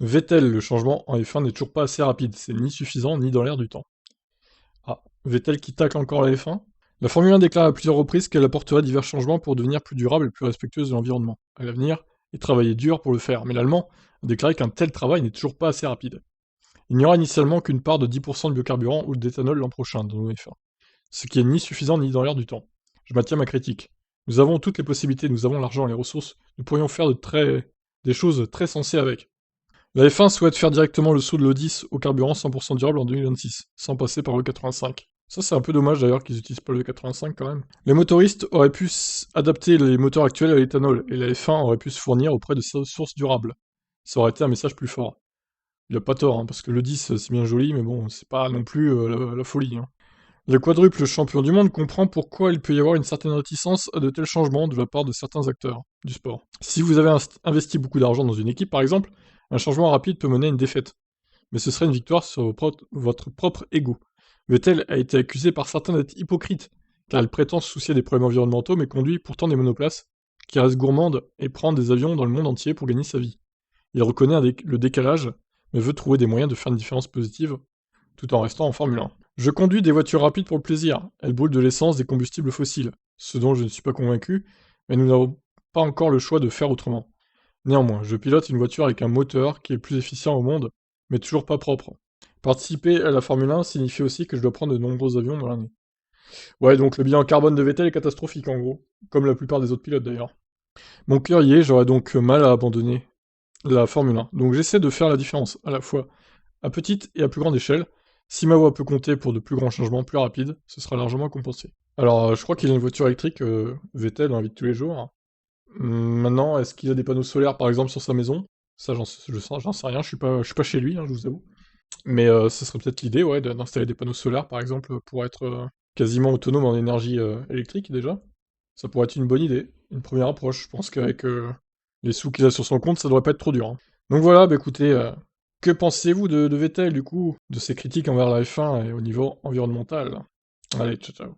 Vettel, le changement en F1 n'est toujours pas assez rapide, c'est ni suffisant ni dans l'air du temps. Ah, Vettel qui tacle encore la F1. La Formule 1 déclare à plusieurs reprises qu'elle apportera divers changements pour devenir plus durable et plus respectueuse de l'environnement. À l'avenir, et travailler dur pour le faire, mais l'Allemand a déclaré qu'un tel travail n'est toujours pas assez rapide. Il n'y aura initialement qu'une part de 10% de biocarburant ou d'éthanol l'an prochain dans nos F1, ce qui est ni suffisant ni dans l'air du temps. Je maintiens ma critique. Nous avons toutes les possibilités, nous avons l'argent et les ressources, nous pourrions faire des choses très sensées avec. La F1 souhaite faire directement le saut de l'O10 au carburant 100% durable en 2026, sans passer par le 85. Ça, c'est un peu dommage d'ailleurs qu'ils utilisent pas le 85 quand même. Les motoristes auraient pu adapter les moteurs actuels à l'éthanol, et la F1 aurait pu se fournir auprès de sources durables. Ça aurait été un message plus fort. Il a pas tort, hein, parce que le 10 c'est bien joli, mais bon, c'est pas non plus la folie. Hein. Le quadruple champion du monde comprend pourquoi il peut y avoir une certaine réticence à de tels changements de la part de certains acteurs du sport. Si vous avez investi beaucoup d'argent dans une équipe, par exemple, un changement rapide peut mener à une défaite. Mais ce serait une victoire sur votre propre ego. Vettel a été accusé par certains d'être hypocrite, car il prétend se soucier des problèmes environnementaux, mais conduit pourtant des monoplaces, qui restent gourmandes et prend des avions dans le monde entier pour gagner sa vie. Il reconnaît le décalage, mais veut trouver des moyens de faire une différence positive, tout en restant en Formule 1. Je conduis des voitures rapides pour le plaisir. Elles brûlent de l'essence des combustibles fossiles, ce dont je ne suis pas convaincu, mais nous n'avons pas encore le choix de faire autrement. Néanmoins, je pilote une voiture avec un moteur qui est le plus efficient au monde, mais toujours pas propre. Participer à la Formule 1 signifie aussi que je dois prendre de nombreux avions dans l'année. Ouais, donc le bilan carbone de Vettel est catastrophique en gros, comme la plupart des autres pilotes d'ailleurs. Mon cœur y est, j'aurais donc mal à abandonner la Formule 1. Donc j'essaie de faire la différence, à la fois à petite et à plus grande échelle. Si ma voix peut compter pour de plus grands changements plus rapides, ce sera largement compensé. Alors, je crois qu'il a une voiture électrique, Vettel, dans la vie de tous les jours. Maintenant, est-ce qu'il a des panneaux solaires, par exemple, sur sa maison? Ça, j'en sais rien, je suis pas chez lui, hein, je vous avoue. Mais ce serait peut-être l'idée, ouais, d'installer des panneaux solaires, par exemple, pour être quasiment autonome en énergie électrique, déjà. Ça pourrait être une bonne idée, une première approche. Je pense qu'avec les sous qu'il a sur son compte, ça devrait pas être trop dur. Hein. Donc voilà, bah écoutez, que pensez-vous de Vettel, du coup, de ses critiques envers la F1 et au niveau environnemental? Allez, ciao ciao.